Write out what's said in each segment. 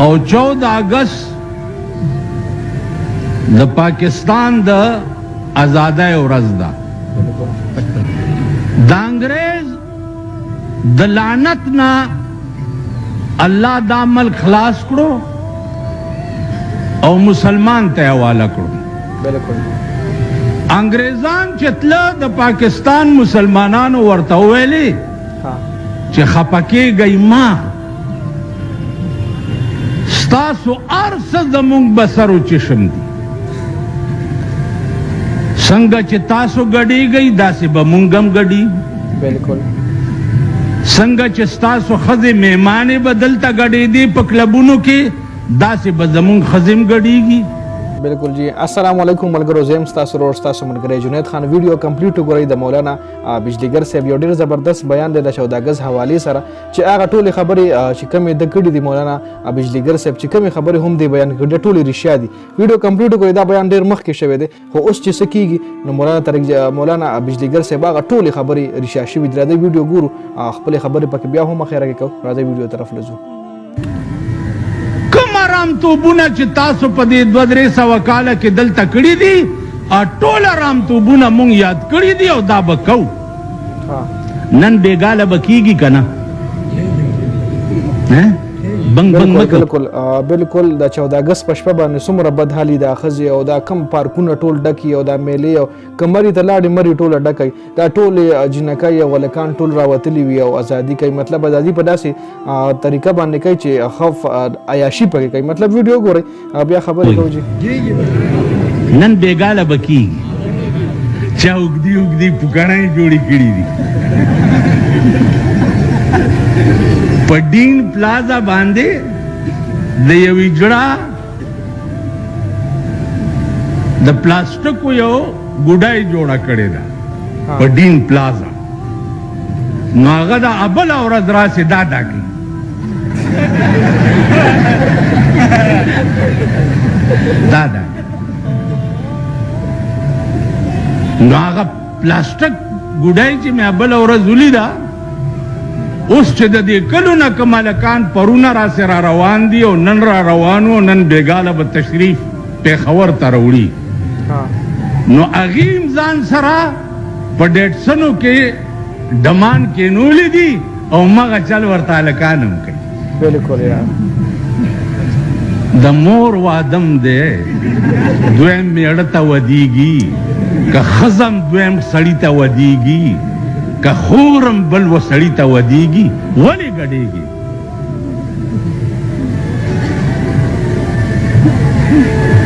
او 14 اگست د پاکستان د آزادۍ ورځ ده. د انګریز د لعنت نه الله دا ملک خلاص کړو او مسلمان ته حواله کړو. انګریزان چې تله د پاکستان مسلمانانو ورته ویلي چې خپکیږئ ما، ستاسو هر څه زموږ بسرو چشم دي، څنګه چې تاسو ګډیږئ داسې به موږ هم ګډیږو. بالکل څنګه چې ستاسو ښځې میهمانې به دلته ګډېدي په کلبونو کې، داسې به زموږ ښځې هم ګډیږي. بالکل جی. السلام علیکم ملګرو، زه یم ستاسو ورور ستاسو ملګری جنید خان. ویډیو کمپلیټ وګورئ د مولانا بجلیګر صاحب یو ډېر زبردست بیان دی د 14 اګست حوالې سره، چې هغه ټولې خبرې چې کومې د کړي دي مولانا بجلیګر صاحب، چې کومې خبرې هم دی بیان کړي ټولې رښتیا دي. ویډیو کمپلیټ وګورئ، دا بیان ډېر مخکې شوی دی، خو اوس چې څه کېږي نو مولانا بجلیګر صاحب هغه ټولې خبرې رښتیا شوي دي. راځئ ویډیو ګورو، خپلې خبرې پکې بیا هم اخیره کې کوو. راځئ ویډیو طرف لځو. رامتوبونه چې تاسو په دې 200 کاله کې دلته کړي دي، ټول رامتوبونه مونږ یاد کړي دي او دا به کوو. نن بېګاله به کېږي که نه؟ بالکل بالکل. د 14 اګست په شپه باندې څومره بدحالي دا ښځې او دا کم پارکونه ټول ډکي او دا میلې او کمرې ته لاړې مرې ټوله ډکئ، دا ټولې جنکۍ او هلکان ټول راوتلي وي او ازادي کوي. مطلب ازادي په داسې طریقه باندې کوي چې خوف عیاشي پکې کوي. مطلب ویډیو ګورئ بیا خبرې کوو. جی نن بېګاله به کېږي، چا اوږدي اوږدي پوکڼۍ جوړې کړي دي په ډین پلازا باندې د یوې جړه د پلاستیکو یو ګوډۍ جوړه کړې ده په ډین پلازا. نو هغه د بله ورځ راسې دا ډاکي دا ډاکي نو هغه پلاستیک ګوډۍ چې مې بله ورځ ولیده، اوس چې د دې کلو نه که ملکان پرونه راسې را روان دي او نن را روانو، نن بېګاله به تشریف پېښور ته راوړي، نو هغې هم ځان سره په ډیټسنو کې ډمان کېنولي دي او مغه چل ورته هلکان هم کوي. بالکل د مور وادم دی دویم میړه ته ودیږي، که ښځم دویم سړي ته ودیږي، که خورم بل و سړي ته ودیږي، ولې ګډېږي؟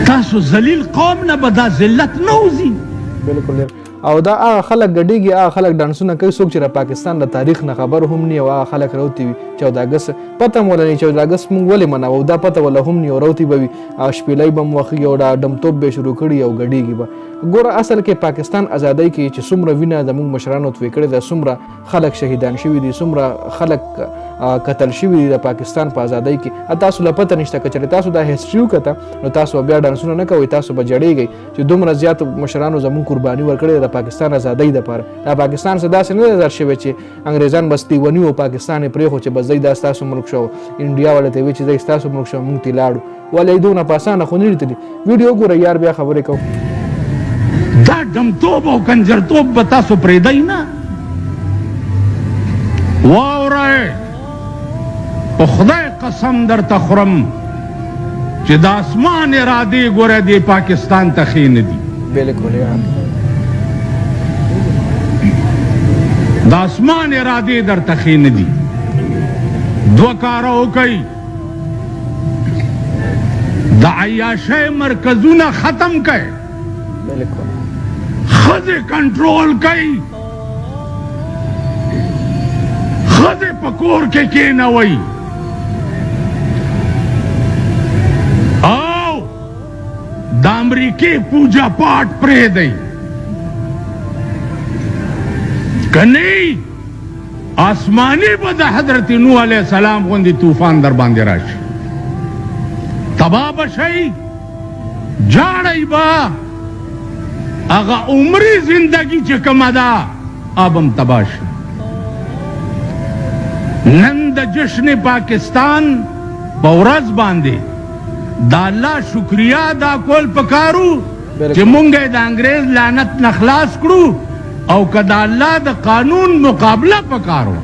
تاسو ذلیل قوم نه به دا ذلت نه وځي. بالکل. او دا هغه خلک ګډېږي، هغه خلک ډانسونه کوي څوک چې د پاکستان د تاریخ نه خبر هم نه او هغه خلک روتي وي. 14 اګست پته مو ولې 14 اګست موږ ولې مناوو، دا پته ولا هم نه روتي به وي، شپېلۍ به مو وخېږي او دا ډمتوب به شروع کړي او ګډېږي به. ګوره اصل کې پاکستان ازادۍ کې چې څومره وینه زموږ مشرانو توی کړې ده، څومره خلک شهیدان شوي دي، څومره خلک قتل شوي دي د پاکستان په ازادۍ کې. تاسو له پته نشته که چېرې تاسو دا هسټري وکته نو تاسو بیا ډانسونه نه کوئ، تاسو به جړېږئ چې دومره زیات مشرانو زموږ قرباني ورکړې ده د پاکستان ازادۍ دپاره. دا پاکستان څه داسې نه ده زر شوی چې انګریزان بس دې ونیو پاکستان یې پرېښود چې بس دی دا ستاسو ملک شو، انډیا والا ته یې وایي چې دی ستاسو ملک شو، موږ ترې لاړو. ولې دونه په اسانه خو نه لیدلي. ویډیو ګورئ یار بیا خبرې کوو. دا ډمتوب او کنجرتوب به تاسو پرېږدئ نه. واورئ، په خدای قسم درته خورم چې د اسمان ارادې ګوره دې پاکستان ته ښې نه دي. بالکل د اسمان ارادې درته ښې نه دي. 2 کاره وکئ، د عیاشۍ مرکزونه ختم کئ، ښځې کنټرول کئ، ښځې په کور کې کېنوئ او د امریکې پوجا پاټ پرېږدئ. که نه آسمانی به د حضرت نوح علیه السلام غوندې طوفان در باندې راشي، تباه به شئ، جاړئ به، هغه عمري زندگی چې کومه ده اب هم تباه شي. نن د جشن پاکستان په ورځ باندې د الله شکریا ادا کول پکارو چې مونږ د انګریز لعنت نه خلاص کړو او که د الله د قانون مقابله پکارو.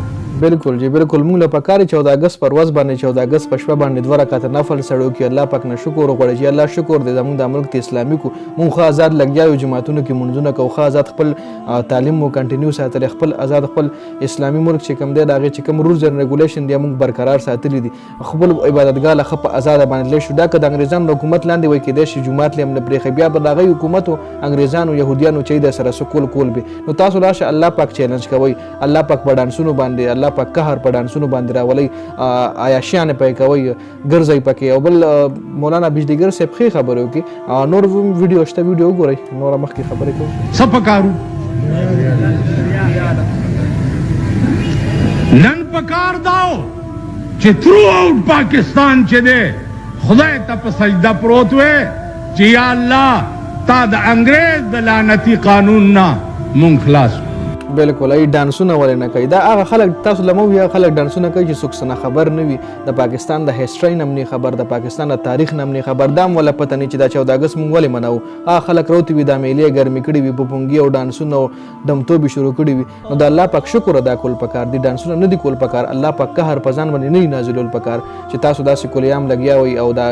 بالکل جی بالکل موږ له پکاري 14 اگست پر ورځ باندې 14 اگست په شپه باندې 2 رکعات نفل سړو کې الله پاک نه شکر وکړي چې الله شکر دې زموږ د ملک ته اسلامي کو مونږ خو آزاد لګیاو جماعتونو کې منځونه کو خو آزاد خپل تعلیم مو کنټینیو ساتل خپل آزاد خپل اسلامي ملک چې کوم دی دا غي چې کوم رولز اند ریګولیشن دی موږ برقرار ساتلي دي خپل عبادتګاه خپ آزاد باندې شو دا که د انګریزانو حکومت لاندې وای کې د شي جماعت لم نه پرې بیا به دغه حکومت انګریزانو يهوديانو چې د سره سکول کول به نو تاسو راشه الله پاک چیلنج کوي الله پاک پډانسونو باندې الله پاک قهر پډانسونو باندې راولي عیاشیان پې کوي ګرځي پکې او بل مولانا بجلیګر صاحب خې خبرو کې نور ویډیو شته ویډیو ګورئ نور مخکې خبرې کوي سپکارو نن پکار داو چې تھرو آؤٹ پاکستان چې ده خدای ته په سجده پروت وې چې یا الله تا د انګریز د لعنتی قانون نه مونږ خلاص. بالکل ای ډانسونه ولې نه کوي دا هغه خلک تاسو لمو یا خلک ډانسونه کوي چې څوک څه خبر نه وي د پاکستان د هیستوري نم نه خبر د پاکستان د تاریخ نم نه خبر دام ولا پته نه چې دا 14 اگست مونږ ولې مناو هغه خلک روتي وي د میلې ګرمي کړي وي پونګي او ډانسونه دمتوبي شروع کړي وي نو د الله پاک شکر ادا کول پکار دي ډانسونه نه دي کول پکار الله پاک قهر پزان باندې نه نازلول پکار چې تاسو داسې کولیام لګیا وي او دا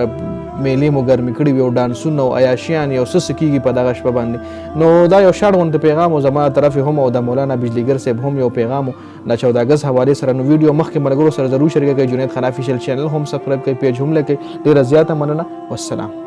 میلې مو ګرمي کړي وي او ډانسونه او عیاشیان یو څه کیږي په دغه شپه باندې نو دا یو شاړ غونډه پیغام او زما طرف هم او د مولانا بجلیګر صاحب هم یو پیغام د 14 اگست حواله سره نو ویډیو مخکې مرګرو سره ضرور شریک کړئ جنید خان افیشل چینل هم سبسکرایب کړئ پیج هم لکه ډیر زیاته مننه والسلام.